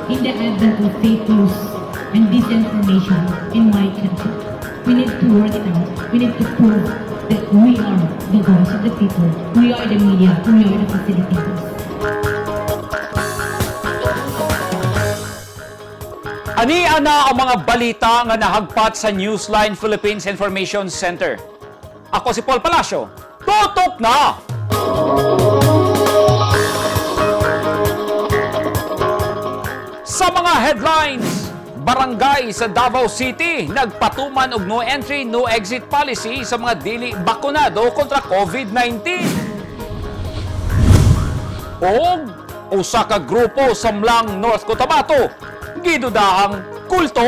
in the advent of fake news and disinformation in my country. We need to work it out. We need to prove that we are the voice of the people. We are the media. We are the facilitators. Ania na ang mga balita nga nahagpat sa Newsline Philippines Information Center. Ako si Paul Palacio. Tutok na! Sa mga headlines, barangay sa Davao City nagpatuman og no entry, no exit policy sa mga dili bakunado kontra COVID-19. Og usa ka grupo sa Mlang, North Cotabato gidudahang kulto.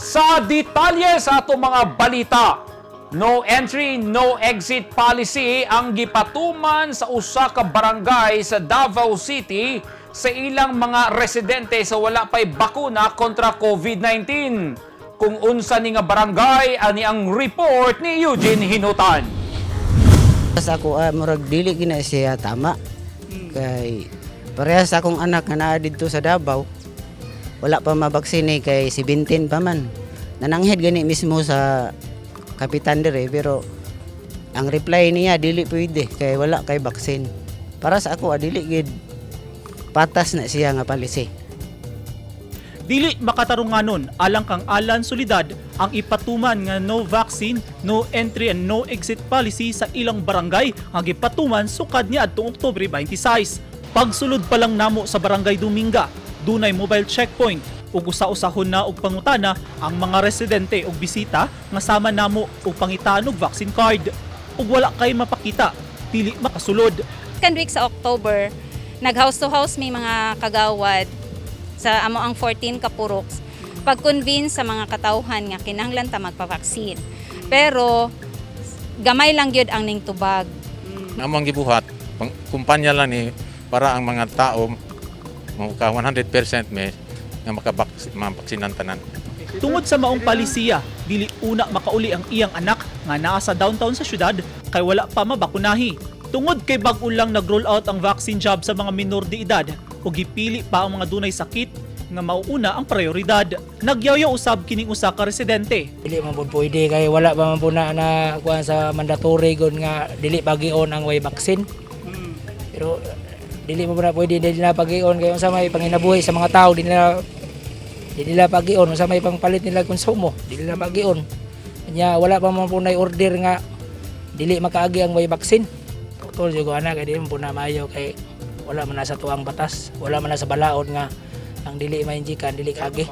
Sa detalye sa atong mga balita, no entry, no exit policy ang gipatuman sa usa ka barangay sa Davao City sa ilang mga residente sa wala pay bakuna kontra COVID-19. Kung unsa ni nga barangay ani ang report ni Eugene Hinutan. Sa ako murag dili gina siya tama. Kay parehas akong anak nga naa didto sa Davao. Wala pa mabaksine kay 17 pa man. Nananghid gani mismo sa kapitan dire pero ang reply niya dili pwede kay wala kay baksin. Para sa ako dili gid patas na siya nga palisi. Dili makatarunganon alang kang Alan Solidad ang ipatuman nga no vaccine, no entry and no exit policy sa ilang barangay nga gipatuman sukad niadtong Oktubre 26. Pagsulod pa lang namo sa Barangay Dominga, dunay mobile checkpoint ug usa-usahon na og pangutana ang mga residente ug bisita nga sama namo og pangitaan og vaccine card. Ug wala kay mapakita, dili makasulod. Second week sa October, nag-house to house may mga kagawad sa amo ang 14 ka puroks pag-convince sa mga katawhan nga kinahanglan ta magpa-vaccine. Pero gamay lang gyud ang ning tubag. Among gibuhat, kumpanya lang ni para ang mga tao maka 100% may nga makabaksinan tanan. Tungod sa maong palisiya, dili una makauli ang iyang anak nga naa sa downtown sa syudad kay wala pa mabakunahi. Tungod kay bag-o lang nag-roll out ang vaccine jab sa mga minor de edad ug gipili pa ang mga dunay sakit nga mauuna ang prioridad. Nagyayo usab kining usa ka residente. Dili man pud pwede kay wala pa man po na kuan sa mandatory gon nga dili pagion ang way vaccine. Pero dili mo na pwede dili na pagion kay unsa may panginabuhi sa mga tao dili nila pagion unsa may pangpalit nila konsumo dili na pagion. Nya wala pa man po na order nga dili makaagi ang way vaccine. Tol jud ko ana kay dili mo na maayo kay wala man na sa tuang batas, wala man na sa balaod nga ang dili mainjikan dili kaagi.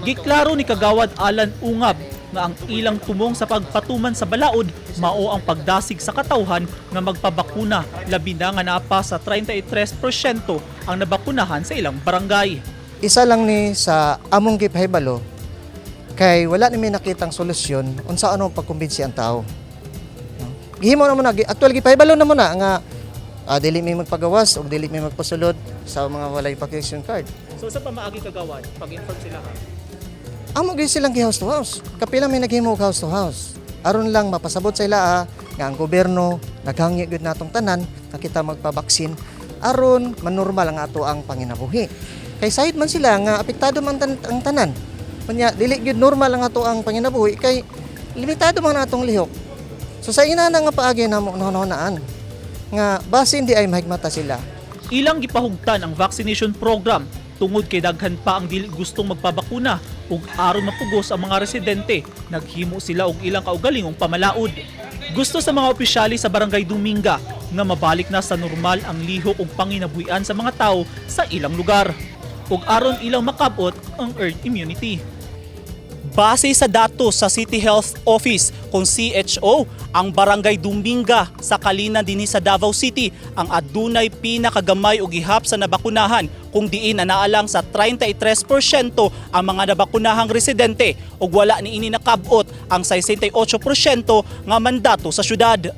Giklaro ni Kagawad Alan Ungab nga ang ilang tumong sa pagpatuman sa balaod mao ang pagdasig sa katawhan nga magpabakuna, labi na nga naapa sa 33% ang nabakunahan sa ilang barangay. Isa lang ni sa among gipahibalo kay wala ni may nakitang solusyon unsa ano pagkumbinsi ang tao. Gihimo na mo na actually gipahibalo na mo na nga dili may magpagawas o dili may magpasulod sa mga walay vaccination card. So sa pamaagi Kagawad, pag-inform sila ha? Amo gyud silang gi house to house. Kapila may naghimo house to house. Aron lang mapasabot sa ila nga ang gobyerno naghangyo gyud natong tanan nga kita magpabaksin aron manormal ang ato ang panginabuhi. Kay side man sila nga apektado man ang tanan. Kunya dili gyud normal ang ato ang panginabuhi kay limitado man atong lihok. So sa ina na nga paagi namo naan nga basin di ay mahigmata sila. Ilang gipahugtan ang vaccination program tungod kay daghan pa ang dili gustong magpabakuna ug aron mapugos ang mga residente, naghimo sila og ilang kaugalingong pamalaod. Gusto sa mga opisyali sa Barangay Dominga nga mabalik na sa normal ang lihok ug panginabuhian sa mga tao sa ilang lugar ug aron ilang makabot ang herd immunity. Base sa datos sa City Health Office kung CHO, ang Barangay Duminga sa Kalinan dinhi sa Davao City ang adunay pinakagamay og gihap sa nabakunahan kung diin anaalang sa 33% ang mga nabakunahang residente ug wala niini nakab-ot ang 68% nga mandato sa syudad.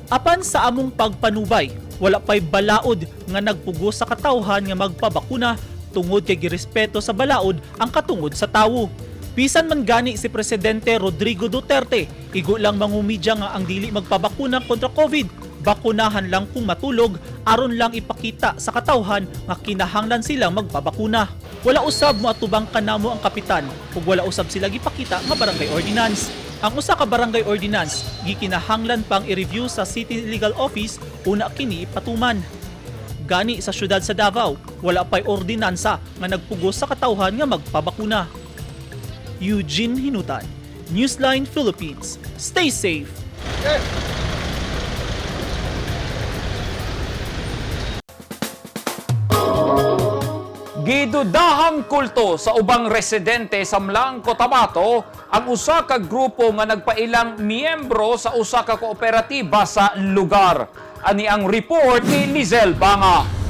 Apan sa among pagpanubay, wala pay balaod nga nagpugo sa katawhan nga magpabakuna tungod kay girespeto sa balaod ang katungod sa tawo. Bisan man gani si Presidente Rodrigo Duterte, igo lang mangumidya nga ang dili magpabakuna kontra COVID, bakunahan lang kung matulog aron lang ipakita sa katawhan nga kinahanglan silang magpabakuna. Wala usab moatubang kanamo ang kapitan ug wala usab sila gipakita nga barangay ordinance. Ang usa ka barangay ordinance gikinahanglan pang i-review sa City Legal Office una kini ipatuman. Gani sa syudad sa Davao, wala pay ordinansa nga nagpugos sa katawhan nga magpabakuna. Eugene Hinutan, Newsline Philippines. Stay safe! Gidudahang kulto sa ubang residente sa Mlang, Cotabato ang usa ka grupo nga nagpailang miyembro sa usa ka kooperatiba sa lugar. Ani ang report ni Lizel Banga.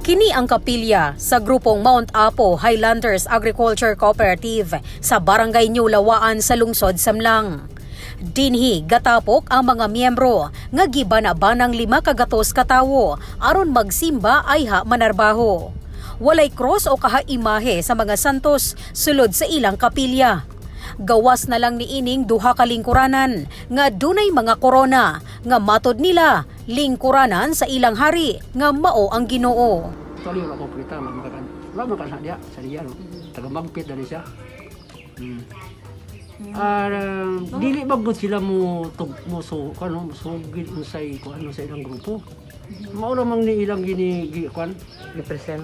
Kini ang kapilya sa grupong Mount Apo Highlanders Agriculture Cooperative sa Barangay New Lawaan sa lungsod Samlang. Dinhi gatapok ang mga miyembro nga gibana-banang 5 kagatos katawo aron magsimba ay ha manarbaho. Walay cross o kaha-imahe sa mga santos sulod sa ilang kapilya. Gawas na lang niining duha ka lingkuranan nga dunay mga korona nga matod nila lingkuranan sa ilang hari nga mao ang Ginoo. Tuloy wala ko kita magmakan. Wala makan dia sa dia no. Taga magpit dali siya. Dili bagod sila mo so gid unsay ko ano sa ilang grupo. Mao lamang ni ilang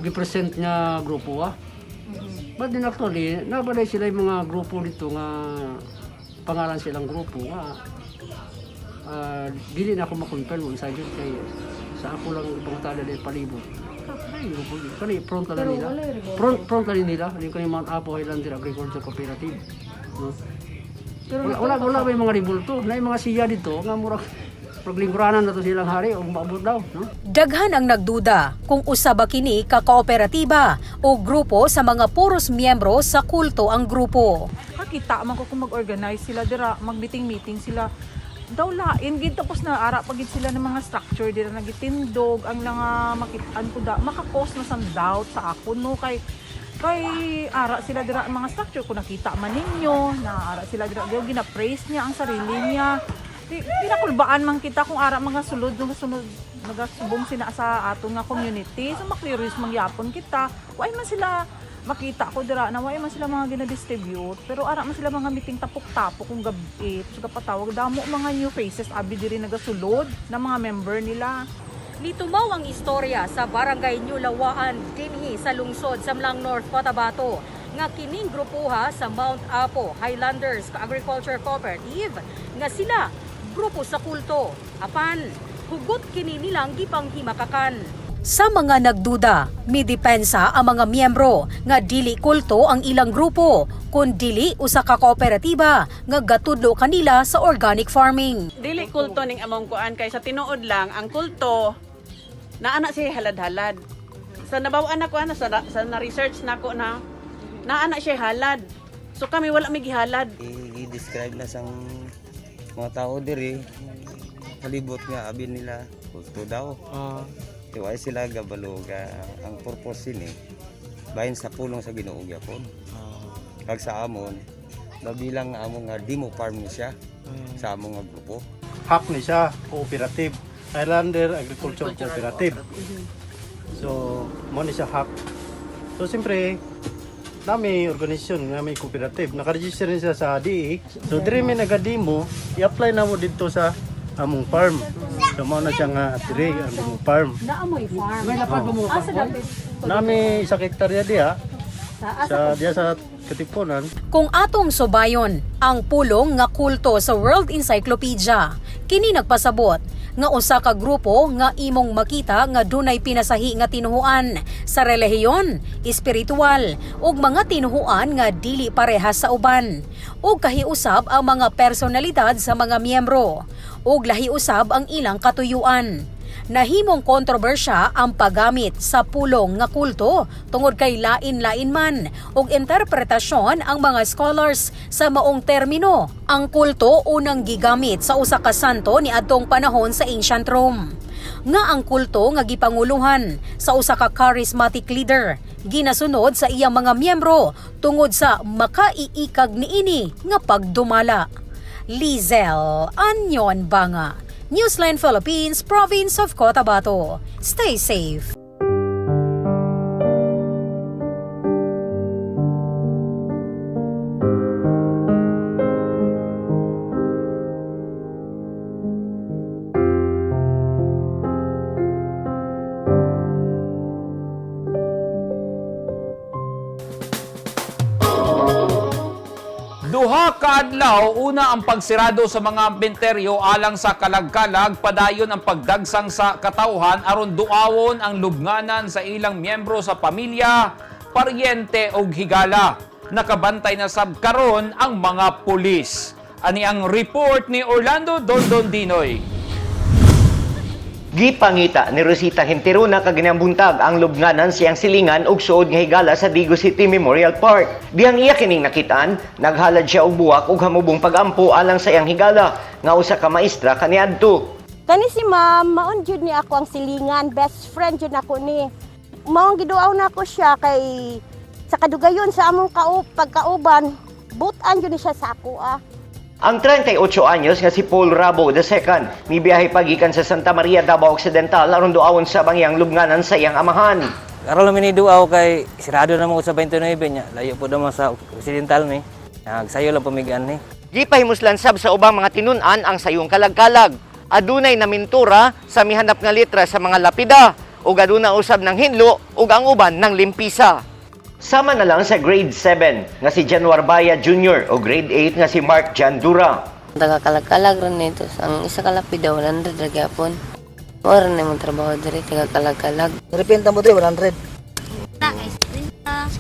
represent nga grupo ah. But then actually, nabalay sila yung mga grupo dito nga pangalan silang grupo nga dili na ako makonfirm kung saan yun kay sa ako lang pangatala din palibot. Ay, grupo yun. Kani front lang nila. Front lang nila. Yung kani Mount Apo Highlanders Agriculture Cooperative. No? Wala may mga ribulto. Na yung mga siya dito nga murag paglingkuranan na to silang hari o maabot daw, no? Daghan ang nagduda kung usa ba kini ka kooperatiba o grupo sa mga puros miyembro sa kulto ang grupo. Kita man ko kung mag-organize sila dira, mag-meeting sila. Daw lain gid tapos na ara pagid sila ng mga structure dira nagitindog ang nga makitaan ko da maka-cause na some doubt sa ako no kay ara sila dira mga structure ko nakita man ninyo na ara sila dira gina-praise niya ang sarili niya. Pinakulbaan man kita kung ara mga sulod nagasubong sila sa aton nga community so maklearis mangyapon kita way man sila makita ko dira na way man sila mga gina-distribute pero ara man sila mga meeting tapok-tapok kung gabi so kapatawag damo mga new faces abi diri nagasulod na mga member nila. Litumaw ang istorya sa Barangay New Lawaan dinhi sa lungsod Samlang North, Cotabato nga kining grupuha sa Mount Apo Highlanders Agriculture Cooperative nga sila grupo sa kulto. Apan, hugot kini nilang gipanghimakakan. Sa mga nagduda, midepensa ang mga miyembro nga dili kulto ang ilang grupo, kun dili usa ka kooperatiba nga gatudlo kanila sa organic farming. Dili kulto ning among kuan kay sa tinuod lang ang kulto naana siya halad-halad. Sa nabaw-an ako sa na-research nako na naana siya halad. So kami wala may gihalad. I-describe na sang mga tao diri halibot nga abin nila kulto daw. Tiwai sila gabalo ang purpose ni bahin sa pulong sa Ginoo gyapon. Kag sa amon nabilang among nga demo farm ni siya sa among nga grupo. Hak ni siya cooperative Highlander Agriculture Cooperative. So mo ni siya hak. So siyempre nami organisasyon nga may cooperative naka-register ni siya sa DE. So dire may nagademo i-apply na mo dito sa among farm. So mao na siya nga dire ang among farm. Naamoy farm. May lapad mo nami sa hektarya diha. Sa diya sa Katipunan. Kung atong subayon ang pulong nga kulto sa World Encyclopedia, kini nagpasabot nga usa ka grupo nga imong makita nga dunay pinasahi nga tinuhuan sa relihiyon, espiritual ug mga tinuhuan nga dili parehas sa uban. Ug kahiusab ang mga personalidad sa mga miyembro ug lahiusab ang ilang katuyuan. Nahimong kontrobersya ang paggamit sa pulong nga kulto tungod kay lain-lain man ug interpretasyon ang mga scholars sa maong termino. Ang kulto unang gigamit sa usa ka santo niadtong panahon sa ancient Rome. Nga ang kulto nga gipanguluhan sa usa ka charismatic leader, ginasunod sa iyang mga miyembro tungod sa makaiikag niini nga pagdumala. Lizel Anyon Banga, Newsline Philippines, Province of Cotabato. Stay safe. Duha ka adlaw, una ang pagsirado sa mga ambenteryo alang sa kalagkalag, padayon ang pagdagsang sa katawhan aron duawon ang lubnganan sa ilang miyembro sa pamilya, paryente o higala. Nakabantay na sab karon ang mga pulis. Ani ang report ni Orlando Dondon Dinoy. Gipangita ni Rosita Hinteruna kaginambuntag ang lubnganan siyang silingan ug suod nga higala sa Digo City Memorial Park. Dihang iya kining nakitaan, naghalad siya og buwak ug hamubong pagampo alang sa iyang higala nga usa ka maestra kaniadto. Kani si ma'am, maon jud ni ako ang silingan, best friend jud ako ni. Maong giduaw na ako siya kay sa kadugayon sa among pagkauban, butan jud ni siya sa ako Ang 38 anyos nga si Paul Rabo II nibiyahe pagikan sa Santa Maria, Davao Occidental aron duawon sa bangyang lubnganan sa iyang amahan. Karon lang miniduaw kay sirado na mo sa 29 nya. Layo po naman sa Occidental ni. Nagsayo lang pamigaan ni. Gipahimuslan sab sa ubang mga tinun-an ang sayong kalagkalag. Adunay na mintura sa mihanap nga letra sa mga lapida ug aduna usab ng hinlo ug ang uban ng limpisa. Sama na lang sa grade 7 nga si Januar Baya Jr. o grade 8 nga si Mark Jandura. Taga-kalag-kalag rin nito. Ang isa kalapida, 100 ra gyapon. Mora na yung trabaho diri, taga-kalag-kalag. Repenta mo diri 100.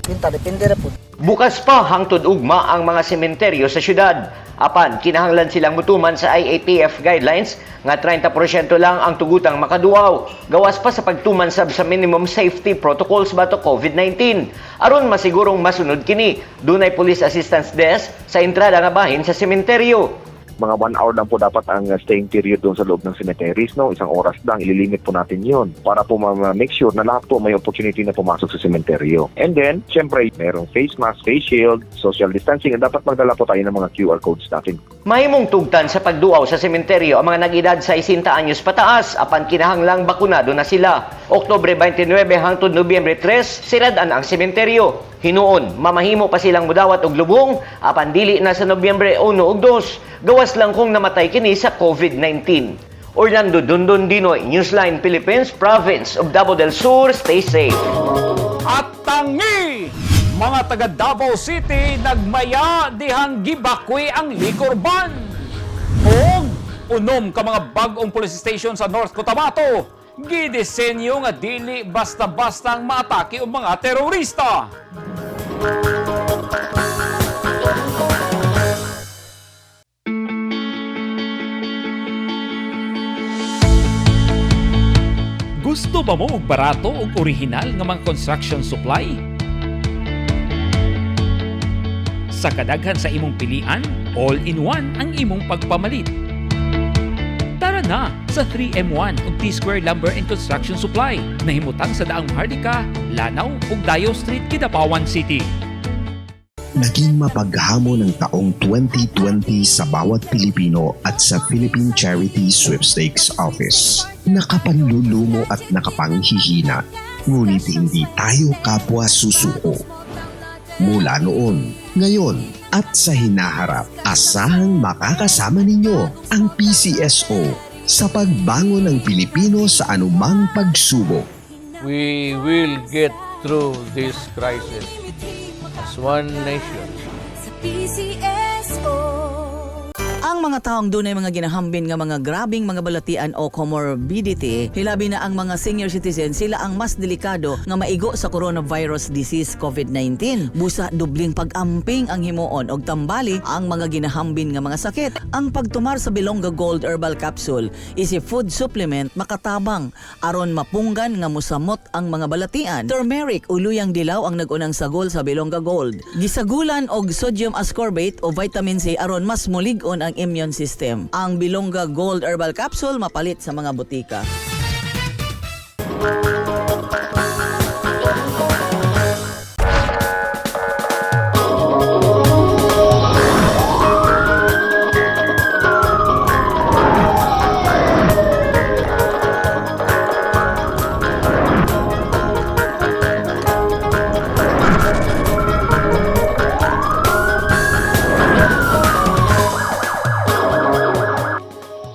Pinta depende ra pud. Bukas pa hangtod ugma ang mga sementeryo sa syudad. Apan kinahanglan silang mutuman sa IATF guidelines nga 30% lang ang tugutang makaduaw. Gawas pa sa pagtuman sab sa minimum safety protocols bato COVID-19. Aron masigurong masunod kini, dunay police assistance desk sa entrada nga bahin sa sementeryo. Mga 1 hour lang po dapat ang staying period doon sa loob ng cemeteries, no? 1 oras lang, ililimit po natin yon para po ma-make sure na lahat po may opportunity na pumasok sa cemeteryo. And then, syempre, mayroong face mask, face shield, social distancing, at dapat magdala po tayo ng mga QR codes natin. Mahimong tugtan sa pagduaw sa sementeryo ang mga nag-edad sa 60 anyos pataas apan kinahanglang bakunado na sila. Oktubre 29 hangtod Nobyembre 3, siradan ang sementeryo. Hinuon, mamahimo pa silang mudawat og lubong apan dili na sa Nobyembre 1 ug 2. Gawas lang kung namatay kini sa COVID-19. Orlando Dondon Dinoy, Newsline Philippines, Province of Davao del Sur. Stay safe. At tangi! Mga taga Davao City nagmaya dihang gibakwi ang liquor ban. Og unom ka mga bag-ong police station sa North Cotabato. Gidisenyo nga dili basta-bastang maatake ang mga terorista. Gusto ba mo og barato ug orihinal nga mga construction supply? Sa kadaghan sa imong pilian, all-in-one ang imong pagpamalit. Tara na sa 3M1 ug T-Square Lumber and Construction Supply. Nahimutang sa daang Hardika, Lanao ug Dayo Street, Kidapawan City. Naging mapaghamon ng taong 2020 sa bawat Pilipino at sa Philippine Charity Sweepstakes Office. Nakapanlulumo at nakapanghihina, ngunit hindi tayo kapwa susuko. Mula noon, ngayon at sa hinaharap, asahang makakasama ninyo ang PCSO sa pagbangon ng Pilipino sa anumang pagsubok. We will get through this crisis as one nation. Sa PCSO. Ang mga taong dunay mga ginahambin nga mga grabing mga balatian o comorbidity, hilabi na ang mga senior citizen, sila ang mas delikado nga maigo sa coronavirus disease COVID-19. Busa dubling pag-amping ang himuon og tambali ang mga ginahambin nga mga sakit. Ang pagtumar sa Bilonga Gold Herbal Capsule is a food supplement makatabang aron mapunggan nga musamot ang mga balatian. Turmeric o luyang dilaw ang nag-unang sagol sa Bilonga Gold. Gisagulan og sodium ascorbate o vitamin C aron mas mulig-on ang immune system. Ang Bilonga Gold Herbal Capsule mapalit sa mga butika.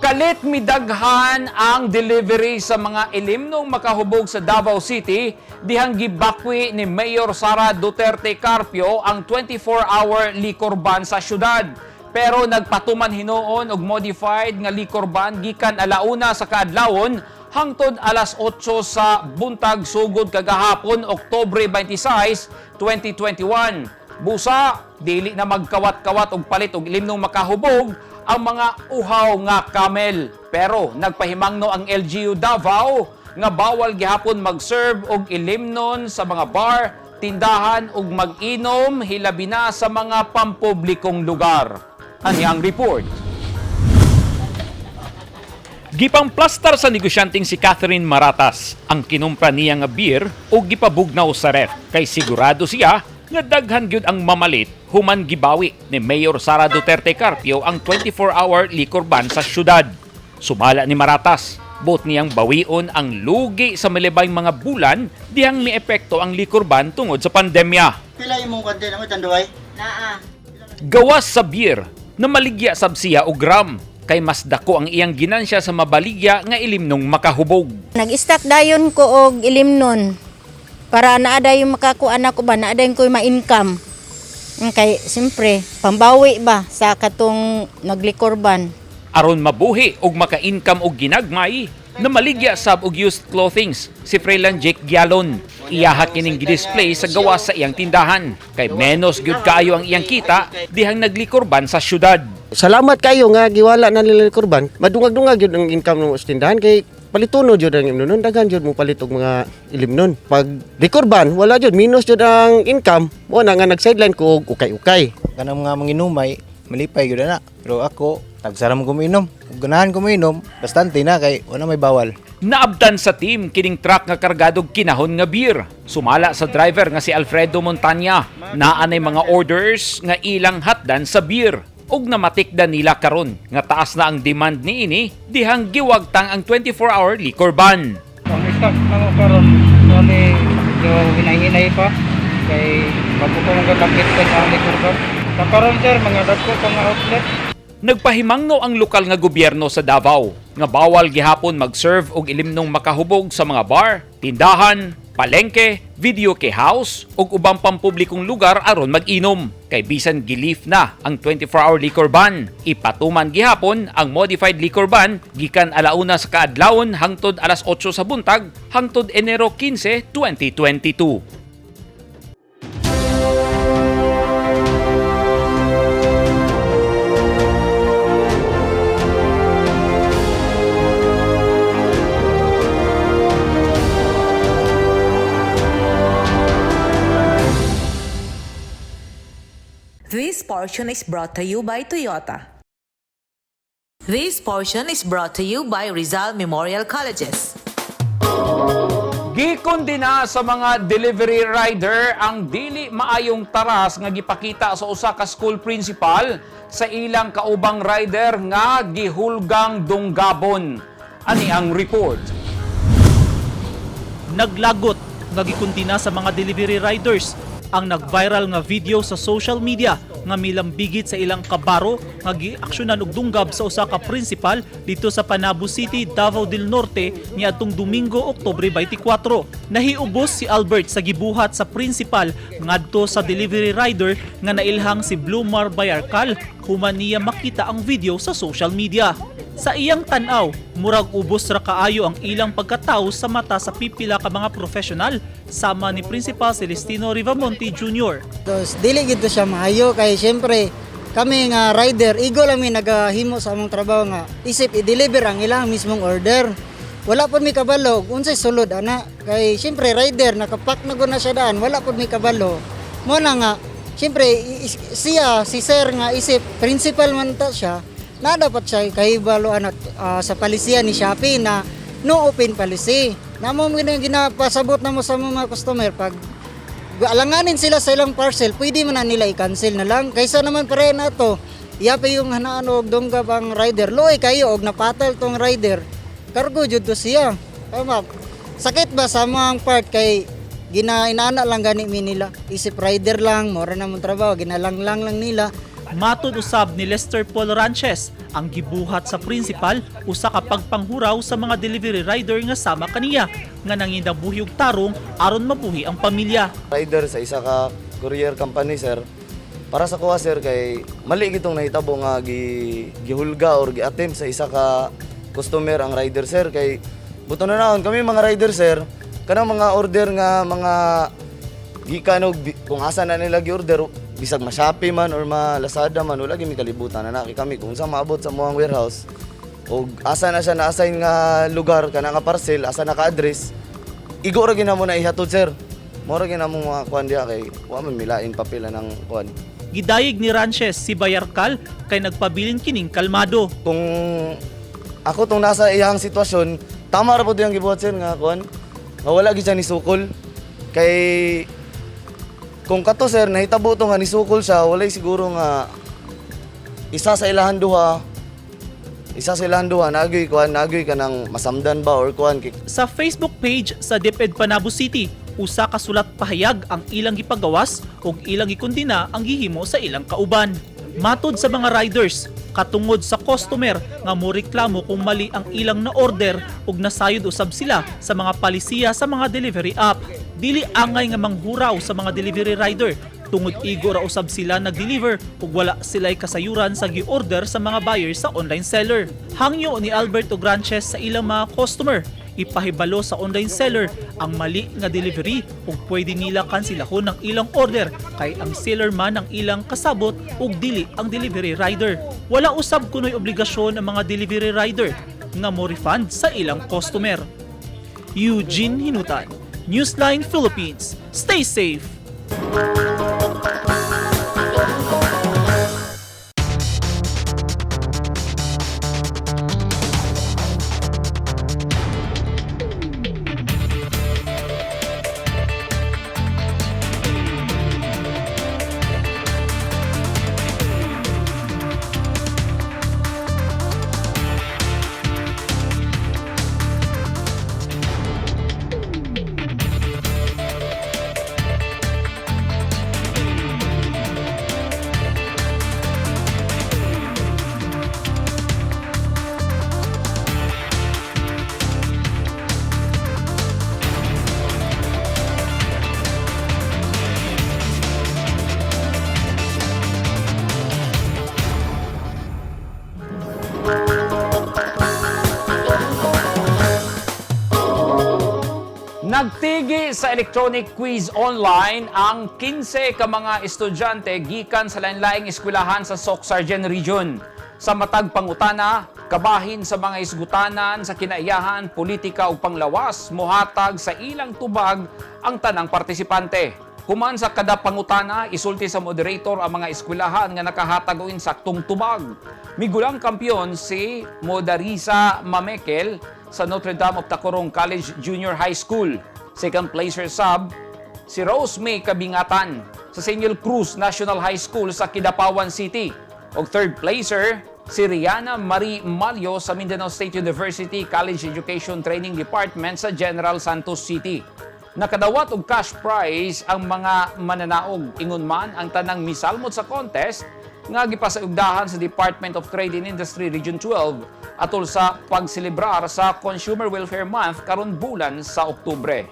Kalit midaghan ang delivery sa mga ilimnong makahubog sa Davao City dihang gibakwi ni Mayor Sara Duterte Carpio ang 24-hour liquor ban sa syudad. Pero nagpatuman hinuon og modified nga liquor ban gikan alauna sa kaadlawon hangtod alas 8 sa buntag sugod kagahapon Oktubre 26, 2021. Busa dili na magkawat-kawat og palit og ilimnong makahubog ang mga uhaw nga camel. Pero nagpahimangno ang LGU Davao nga bawal gihapon mag-serve og ilimnon sa mga bar, tindahan ug mag-inom hilabi na sa mga pampublikong lugar. Ani ang report. Gipamplastar sa negosyanteng si Catherine Maratas ang kinumpra niya nga beer o gipabugnaw sa ref kay sigurado siya nga daghan gyud ang mamalit human gibawi ni Mayor Sara Duterte Carpio ang 24-hour liquor ban sa syudad. Sumala ni Maratas, bot niyang bawion ang lugi sa milibay mga bulan dihang miepekto ang liquor ban tungod sa pandemya. Pila imong kante na mo tanduay? Gawas sa beer na maligya sab siya og gram kay mas dako ang iyang ginansya sa mabaligya nga ilimnong makahubog. Nag-stack dayon ko og ilimnon para naaday yung makakuan ako ba, naaday ko yung ma-income. Kay siyempre, pambawi ba sa katong naglikor ban. Aron mabuhi og maka-income og ginagmay, na maligya sab og used clothings si Freeland Jake Gialon. Iyaha kining gidisplay sa gawas sa iyang tindahan. Kay menos gyud kaayo ang iyang kita dihang naglikor ban sa syudad. Salamat kayo nga giwala na nila kurban. Madungag-dungag yun ang income ng tindahan kay palituno jud ang imnon, daghan jud mo palit og mga ilimnon. Pag likurban wala jud, minus jud ang income. Mo na nga nag-sideline ko og ukay-ukay. Kanang mga manginumay malipay gyud na. Pero ako nagsaram ko minom. Ug ganahan ko minom, bastante na kay wala may bawal. Naabdan sa team kining truck nga kargadog kinahon nga beer. Sumala sa driver nga si Alfredo Montanya. Naanay mga orders nga ilang hatdan sa beer. Ug namatikdan nila karon nga taas na ang demand niini dihang giwagtang ang 24-hour liquor ban. Ang stock na mo karon kani yung hinay-hinay pa kay bago ko mga bakit ang liquor ban. Sa karon sir mga dagko pa nga outlet. Nagpahimangno ang lokal nga gobyerno sa Davao nga bawal gihapon mag-serve og ilimnong makahubog sa mga bar, tindahan, palengke, videoke house ug ubang pampublikong lugar aron mag-inom. Kay bisan gilift na ang 24-hour liquor ban, ipatuman gihapon ang modified liquor ban gikan alauna sa kaadlawon hangtod alas 8 sa buntag hangtod Enero 15, 2022. This portion is brought to you by Toyota. This portion is brought to you by Rizal Memorial Colleges. Gikondena sa mga delivery rider ang dili maayong taras nga gipakita sa usa ka school principal sa ilang kaubang rider nga gihulgang dunggabon. Ani ang report. Naglagot nga gikondena sa mga delivery riders ang nag-viral nga video sa social media nga milambigit sa ilang kabaro nga giaksyonan og dunggab sa usa ka principal dito sa Panabo City, Davao del Norte niadtong Domingo, Oktubre 24. Nahiubos si Albert sa gibuhat sa principal ngadto sa delivery rider nga nailhang si Blumar Bayarkal human niya makita ang video sa social media. Sa iyang tanaw, murag ubos ra kaayo ang ilang pagkatao sa mata sa pipila ka mga profesional sama ni Principal Celestino Rivamonte Jr. Dili gito siya maayo kay syempre kami nga rider igo lang mi nagahimo sa among trabaho nga isip i-deliver ang ilang mismong order. Wala pod mi kabalo unsay sulod ana kay syempre rider nakapak na gud na siya daan wala pod mi kabalo. Mo na nga syempre siya si sir nga isip principal man ta siya na dapat siya kahibaluan sa palisiya ni Shopee na no open policy. Namo mo ginapasabot na mo sa mga customer pag alanganin sila sa ilang parcel, pwede man na nila i-cancel na lang. Kaysa naman pare na to, iyapi yung hanaan og donggab ang rider. Loy kayo og napatal tong rider. Cargo jud to siya. Tama. Sakit ba sa mga part kay inaana lang gani mi nila. Isip rider lang, mora na mong trabaho, ginalanglang lang nila. Matud usab ni Lester Paul Ranches ang gibuhat sa principal usa ka pagpanghuraw sa mga delivery rider nga sama kaniya nga nanginabuhi og tarong aron mabuhi ang pamilya. Rider sa isa ka courier company sir. Para sa kuha sir kay mali gitong nahitabo nga gihulga or gi-attempt sa isa ka customer ang rider sir kay buto na naon kami mga rider sir kanang mga order nga mga gikan og kung asa na nila gi-order bisag ma-Shopee man or ma-Lazada man wala gyud mi kalibutan na kami kung sa maabot sa muang warehouse o asa na siya na-assign nga lugar kana nga parcel asa na ka-address igo ra gyud mo na ihatod sir mo ra gyud mo mga kuan diha kay wa man milain papila ng kuan. Gidayeg ni Ranches si Bayarkal kay nagpabilin kining kalmado. Kung ako tong nasa iyang sitwasyon tama ra pud yang gibuhat sir nga kuan nga wala gyud siya ni sukol kay kung kato sir, nahitabo ito nga nisukol siya, walay siguro nga isa sa ilahan duha, nagoy ka ng masamdan ba or kuan. Sa Facebook page sa DepEd Panabo City, usa ka sulat pahayag ang ilang gipagawas ug ilang gikondina ang gihimo sa ilang kauban. Matod sa mga riders, katungod sa customer nga moreklamo kung mali ang ilang na order ug nasayod usab sila sa mga palisiya sa mga delivery app. Dili angay nga manghuraw sa mga delivery rider tungod igo ra usab sila nag-deliver ug wala sila'y kasayuran sa gi-order sa mga buyer sa online seller. Hangyo ni Alberto Granches sa ilang mga customer ipahibalo sa online seller ang mali nga delivery ug pwede nila kansilahon ang ilang order kay ang seller man ang ilang kasabot ug dili ang delivery rider. Wala usab kunoy obligasyon ang mga delivery rider nga mo refund sa ilang customer. Eugene Hinutan, Newsline Philippines. Stay safe! Nagtigi sa electronic quiz online ang 15 ka mga estudyante gikan sa lain-laing eskwelahan sa Soc Sargen Region. Sa matag pangutana, kabahin sa mga isgutanan sa kinaiyahan, politika ug panglawas, mohatag sa ilang tubag ang tanang partisipante. Human sa kada pangutana, isulti sa moderator ang mga eskwelahan nga nakahatag og insaktong tubag. Migulang kampyon si Modarisa Mamekel sa Notre Dame of Tacorong College Junior High School. Second placer sub, si Rose May Kabingatan sa Señor Cruz National High School sa Kidapawan City. O third placer, si Rihanna Marie Malio sa Mindanao State University College Education Training Department sa General Santos City. Nakadawat og cash prize ang mga mananaog. Ingon man ang tanang misalmot sa contest nga gipasayugdahan sa Department of Trade and Industry Region 12 atol sa pagselebrar sa Consumer Welfare Month karon bulan sa Oktubre.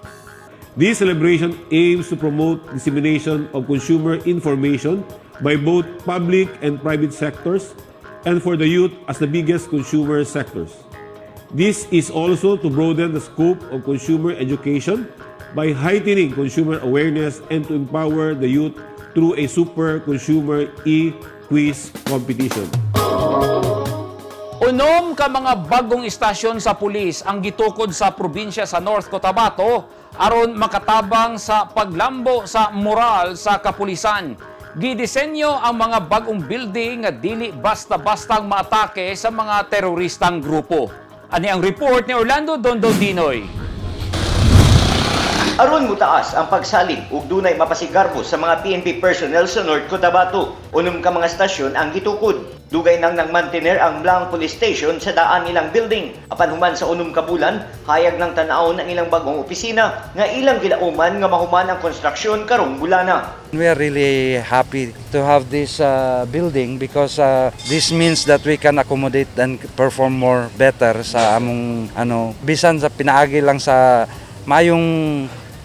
This celebration aims to promote dissemination of consumer information by both public and private sectors and for the youth as the biggest consumer sectors. This is also to broaden the scope of consumer education by heightening consumer awareness and to empower the youth through a super consumer e-quiz competition. Unom ka mga bagong istasyon sa pulis ang gitukod sa probinsya sa North Cotabato aron makatabang sa paglambo sa moral sa kapulisan. Gidisenyo ang mga bagong building nga dili basta-bastang maatake sa mga teroristang grupo. Ani ang report ni Orlando Dondodinoy. Aron mutaas ang pagsalig ug dunay mapasigarbo sa mga PNP personnel sa North Cotabato. Unom ka mga stasyon ang gitukod. Dugay nang nang-mantener ang Blang Police Station sa daan ilang building. Apan human sa unom ka bulan, hayag ng tan-aw ng ilang bagong opisina nga ilang gilauman nga mahuman ang konstruksyon karong bulana. We are really happy to have this building because this means that we can accommodate and perform more better sa among bisan sa pinaagi lang sa mayong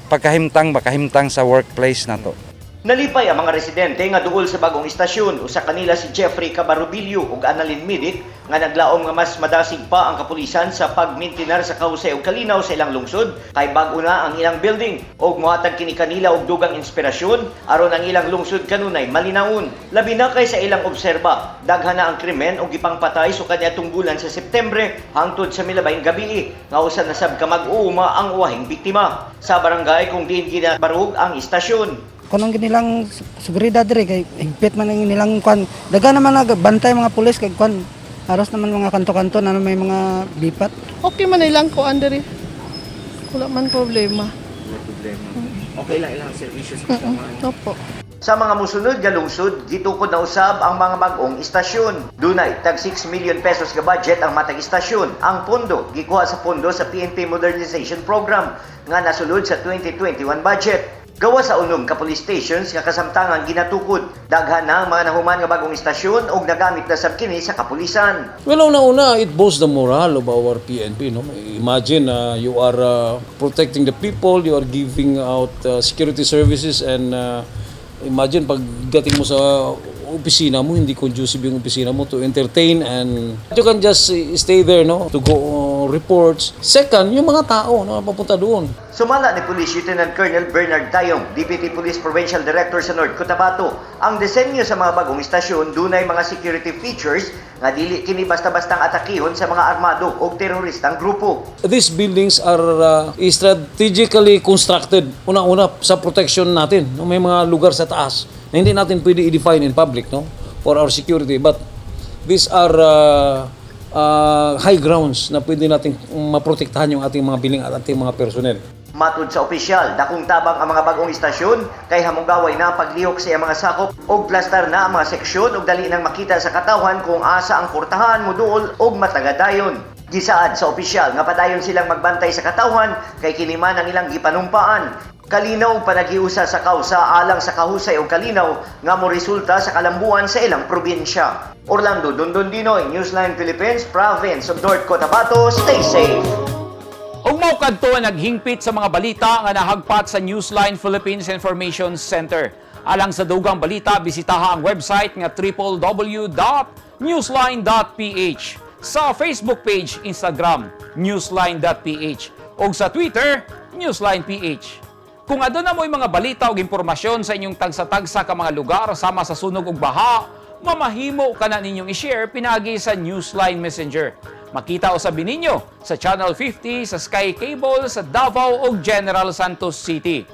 makahimtang sa workplace na to. Nalipay ang mga residente nga duol sa bagong istasyon. Usa kanila si Jeffrey Cabarubillo ug Annalyn Midik nga naglaom nga mas madasig pa ang kapulisan sa pagmintinar sa kahusay ug kalinaw sa ilang lungsod kay bag-o na ang ilang building ug mohatag kini kanila og dugang inspirasyon aron ang ilang lungsod kanunay malinawon. Labi na kay sa ilang obserba, daghan na ang krimen ug gipangpatay so kaniadtong bulan sa Septembre hangtod sa milabayng gabi nga usa na sab ka mag-uuma ang uwahing biktima sa barangay kung diin ginabarug ang istasyon. Kunong ginilang seguridad diri kay higpit man ang nilang kwan. Daga naman nagbantay mga pulis kay kwan. Aros naman mga kanto-kanto na may mga lipat. Okay man ilang kuan diri. Wala man problema. Okay lang ilang serbisyo sa Opo. Sa mga musunod nga lungsod, gitukod na usab ang mga bag-ong istasyon. Dunay tag 6 million pesos nga budget ang matag istasyon. Ang pondo gikuha sa pondo sa PNP Modernization Program nga nasulod sa 2021 budget. Gawa sa unom ka police stations nga kasamtangan ginatukod. Daghan na ang mga nahuman nga bagong istasyon ug nagamit na sab kini sa kapulisan. Well, una-una, it boosts the morale of our PNP. No? Imagine you are protecting the people, you are giving out security services, and imagine pagdating mo sa opisina mo, hindi conducive yung opisina mo to entertain, and you can just stay there, no, to go reports. Second, yung mga tao na papunta doon. Sumala ni Police Lieutenant Colonel Bernard Tayong, Deputy Police Provincial Director sa North Cotabato, ang disenyo sa mga bagong istasyon dunay mga security features nga dili kini basta-bastang atakihon sa mga armado o teroristang grupo. These buildings are strategically constructed. Una-una sa protection natin. No? May mga lugar sa taas na hindi natin pwede i-define in public, no, for our security. But these are high grounds na pwede natin maprotektahan yung ating mga building at ating mga personnel. Matud sa opisyal, dakong tabang ang mga bagong istasyon kay hamunggaway na paglihok sa mga sakop og plastar na ang mga seksyon ug dali nang makita sa katawhan kung asa ang kurtahan moduol og matagadayon. Gisaad sa opisyal nga padayon silang magbantay sa katawhan kay kini man ang ilang gipanumpaan. Kalinaw panagiusa sa kausa alang sa kahusay o kalinaw nga mo resulta sa kalambuan sa ilang probinsya. Orlando Dondondinoy, Newsline Philippines, Province of North Cotabato. Stay safe! Ug mao kadto naghingpit sa mga balita nga nahagpat sa Newsline Philippines Information Center. Alang sa dugang balita, bisitaha ang website nga www.newsline.ph, sa Facebook page, Instagram, newsline.ph, ug sa Twitter, newsline.ph. Kung aduna mo'y mga balita o impormasyon sa inyong tagsa-tagsa ka mga lugar sama sa sunog ug baha, mamahimo ka na ninyong i-share pinagi sa Newsline Messenger. Makita usab ninyo sa Channel 50 sa Sky Cable sa Davao ug General Santos City.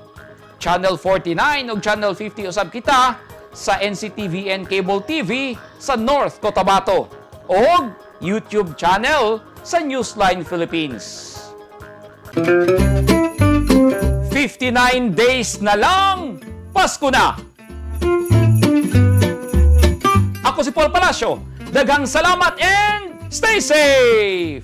Channel 49 ug Channel 50 usab kita sa NCTVN Cable TV sa North Cotabato ug YouTube channel sa Newsline Philippines. 59 days na lang, Pasko na! Ako si Paul Palacio. Daghang salamat and stay safe!